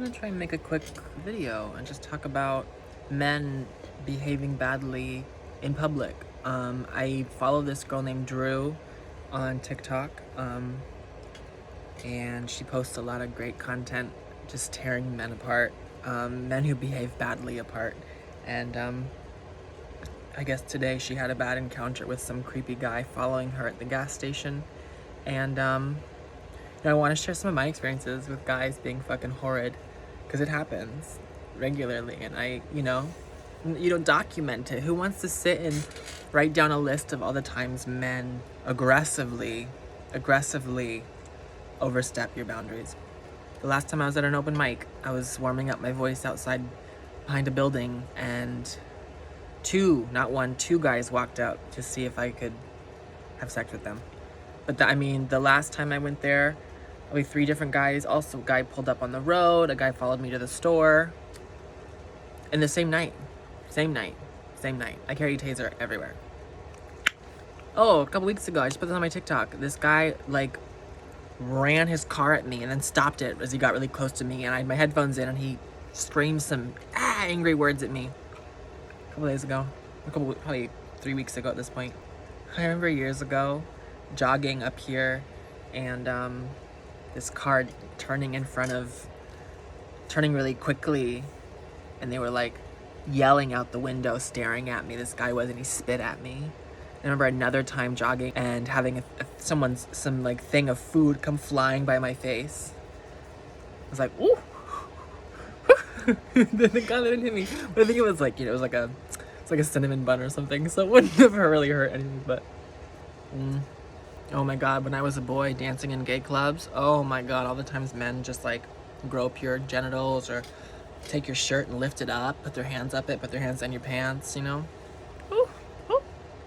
gonna try and make a quick video and just talk about men behaving badly in public. I follow this girl named Drew on TikTok, and she posts a lot of great content just tearing men apart, men who behave badly apart. And I guess today she had a bad encounter with some creepy guy following her at the gas station. And I want to share some of my experiences with guys being fucking horrid, because it happens regularly, and you don't document it. Who wants to sit and write down a list of all the times men aggressively overstep your boundaries? The last time I was at an open mic, I was warming up my voice outside behind a building, and two guys walked up to see if I could have sex with them. But the last time I went there, with 3 different guys. Also, a guy pulled up on the road. A guy followed me to the store. And the same night. I carry a taser everywhere. Oh, a couple weeks ago, I just put this on my TikTok. This guy, ran his car at me and then stopped it as he got really close to me. And I had my headphones in, and he screamed some angry words at me. A couple days ago. Probably 3 weeks ago at this point. I remember years ago, jogging up here, and this car turning really quickly, and they were yelling out the window, staring at me. This guy was, and he spit at me. I remember another time jogging and having some thing of food come flying by my face. I was like, ooh. Then the guy didn't hit me, but I think it was it was like a cinnamon bun or something, so it wouldn't have really hurt anything. But oh my god, when I was a boy dancing in gay clubs, oh my god, all the times men just grope your genitals or take your shirt and lift it up, put their hands up it, put their hands on your pants, ooh, ooh,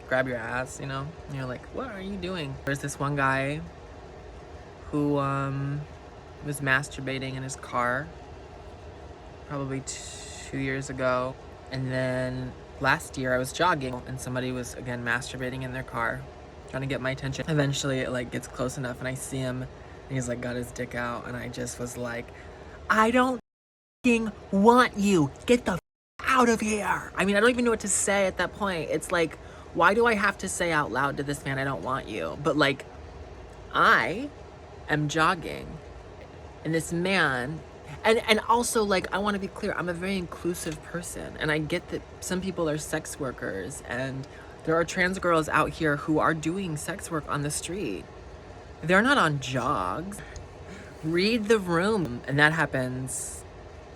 grab your ass, and you're like, what are you doing? There's this one guy who was masturbating in his car probably 2 years ago, and then last year I was jogging and somebody was again masturbating in their car, trying to get my attention. Eventually it gets close enough and I see him, and he's got his dick out, and I just was like, I don't f***ing want you. Get the f*** out of here. I don't even know what to say at that point. It's why do I have to say out loud to this man, I don't want you? But I am jogging, and this man, and also I want to be clear, I'm a very inclusive person, and I get that some people are sex workers, and there are trans girls out here who are doing sex work on the street. They're not on jogs. Read the room. And that happens,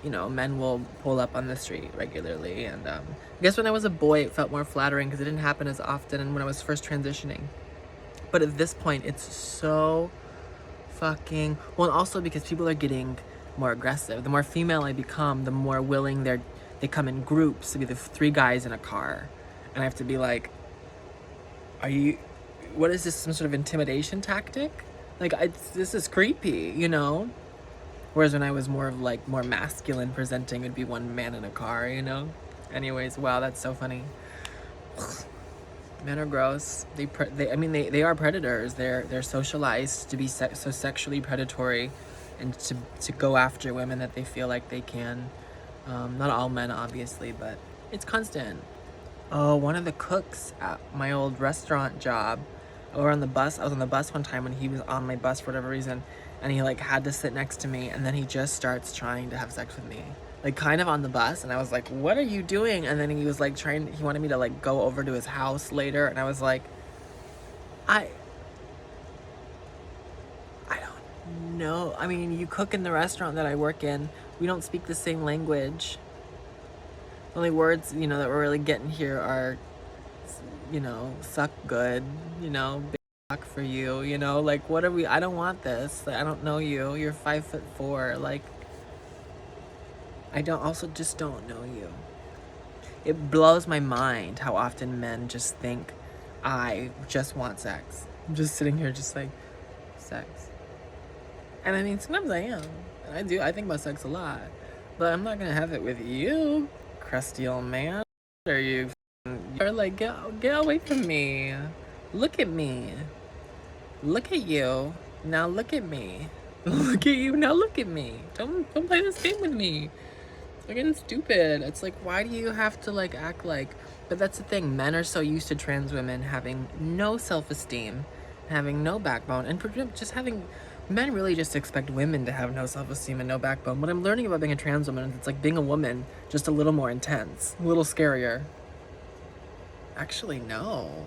men will pull up on the street regularly. And I guess when I was a boy, it felt more flattering because it didn't happen as often, and when I was first transitioning. But at this point, it's so fucking... Well, and also because people are getting more aggressive. The more female I become, the more willing they come in groups to be the 3 guys in a car. And I have to be like, what is this, some sort of intimidation tactic? This is creepy, Whereas when I was more masculine presenting, it'd be 1 man in a car, Anyways, wow, that's so funny. Men are gross. They are predators. They're socialized to be so sexually predatory, and to go after women that they feel like they can. Not all men, obviously, but it's constant. Oh, one of the cooks at my old restaurant job, I was on the bus one time when he was on my bus for whatever reason, and he had to sit next to me, and then he just starts trying to have sex with me, kind of on the bus, and I was like, what are you doing? And then he was he wanted me to go over to his house later, and I was like, I don't know. You cook in the restaurant that I work in. We don't speak the same language. The only words, that we're really getting here are, suck good, big fuck for you, what are we? I don't want this. I don't know you. You're 5'4". I just don't know you. It blows my mind how often men just think, I just want sex. I'm just sitting here just sex. And sometimes I am. And I think about sex a lot. But I'm not gonna have it with you, crusty old man. Are you? You're get away from me. Look at me. Look at you. Now look at me. Look at you now. Look at me. Don't play this game with me. You're getting stupid. It's like, why do you have to like act like? But that's the thing. Men are so used to trans women having no self-esteem, having no backbone, and just having. Men really just expect women to have no self-esteem and no backbone. What I'm learning about being a trans woman is it's like being a woman, just a little more intense, a little scarier. Actually, no.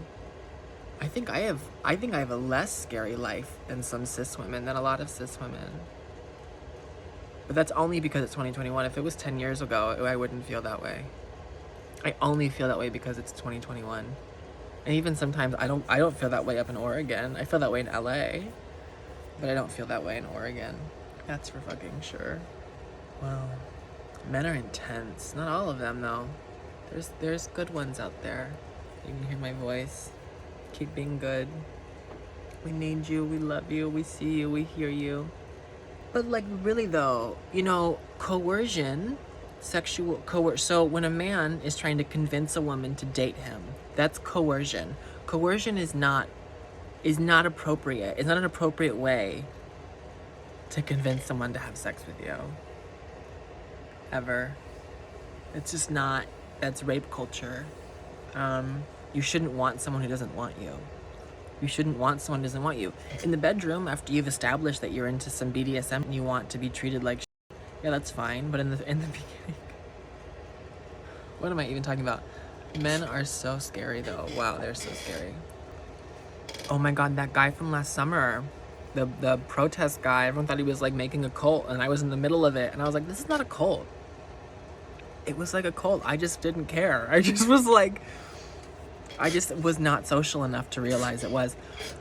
I think I have a less scary life than some cis women, than a lot of cis women. But that's only because it's 2021. If it was 10 years ago, I wouldn't feel that way. I only feel that way because it's 2021. And even sometimes I don't feel that way up in Oregon. I feel that way in LA. But I don't feel that way in Oregon. That's for fucking sure. Wow. Men are intense. Not all of them though. There's good ones out there. You can hear my voice. Keep being good. We need you, we love you, we see you, we hear you. But like really though, coercion, so when a man is trying to convince a woman to date him, that's coercion. Coercion is not appropriate. It's not an appropriate way to convince someone to have sex with you. Ever. It's just not. That's rape culture. You shouldn't want someone who doesn't want you. You shouldn't want someone who doesn't want you. In the bedroom, after you've established that you're into some BDSM and you want to be treated like shit, yeah, that's fine. But in the beginning, what am I even talking about? Men are so scary though. Wow, they're so scary. Oh my god, that guy from last summer, the protest guy, everyone thought he was like making a cult, and I was in the middle of it, and I was like, this is not a cult. It was like a cult. I just didn't care. I just was not social enough to realize it was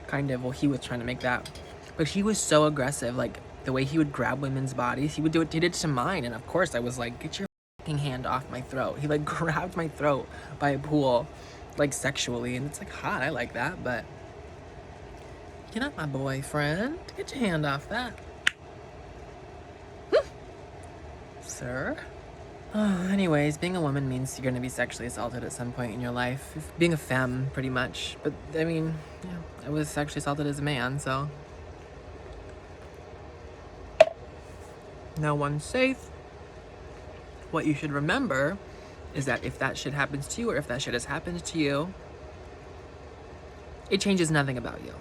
kind of, well, he was trying to make that. But he was so aggressive, like the way he would grab women's bodies, he did it to mine, and of course I was like, get your fucking hand off my throat. He like grabbed my throat by a pool, like sexually, and it's like hot, I like that, but you're not my boyfriend. Get your hand off that. Sir? Anyways, being a woman means you're gonna be sexually assaulted at some point in your life. Being a femme, pretty much. But, I mean, yeah, I was sexually assaulted as a man, so. No one's safe. What you should remember is that if that shit happens to you, or if that shit has happened to you, it changes nothing about you.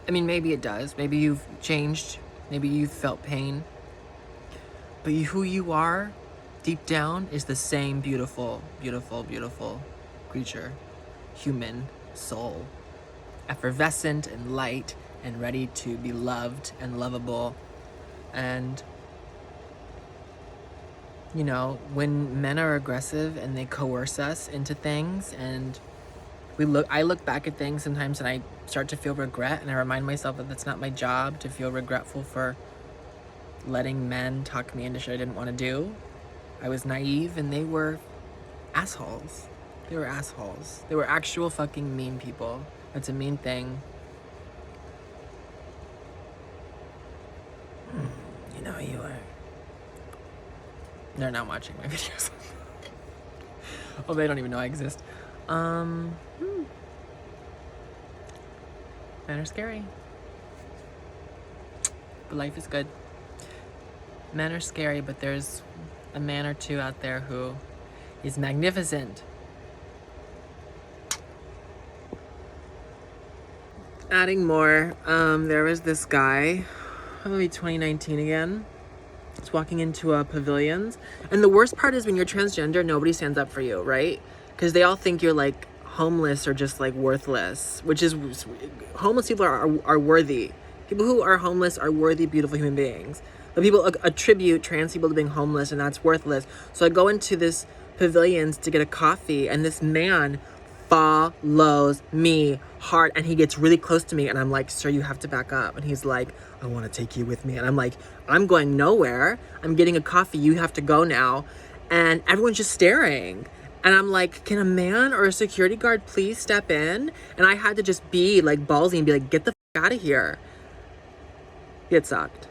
I mean, maybe it does. Maybe you've changed. Maybe you've felt pain. But who you are, deep down, is the same beautiful, beautiful, beautiful creature. Human soul. Effervescent and light and ready to be loved and lovable. And, when men are aggressive and they coerce us into things, and I look back at things sometimes and I start to feel regret, and I remind myself that that's not my job to feel regretful for letting men talk me into shit I didn't want to do. I was naive, and they were assholes. They were assholes. They were actual fucking mean people. That's a mean thing. You are. They're not watching my videos. Oh, they don't even know I exist. Men are scary. But life is good. Men are scary, but there's a man or two out there who is magnificent. Adding more, there was this guy, probably 2019 again. He's walking into a pavilions. And the worst part is when you're transgender, nobody stands up for you, right? Because they all think you're like homeless or just like worthless, which is, homeless people are worthy. People who are homeless are worthy, beautiful human beings. But people attribute trans people to being homeless, and that's worthless. So I go into this pavilions to get a coffee, and this man follows me hard, and he gets really close to me, and I'm like, sir, you have to back up. And he's like, I want to take you with me. And I'm like, I'm going nowhere. I'm getting a coffee. You have to go now. And everyone's just staring. And I'm like, can a man or a security guard please step in? And I had to just be like ballsy and be like, get the f out of here. It sucked.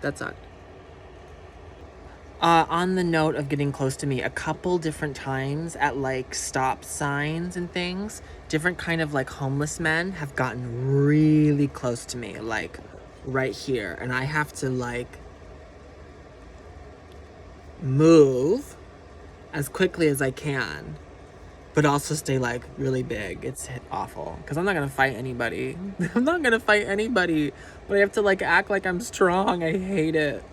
That sucked. On the note of getting close to me, a couple different times at like stop signs and things, different kind of like homeless men have gotten really close to me, like right here, and I have to like move as quickly as I can, but also stay like really big. It's awful because I'm not gonna fight anybody. I'm not gonna fight anybody, but I have to like act like I'm strong. I hate it.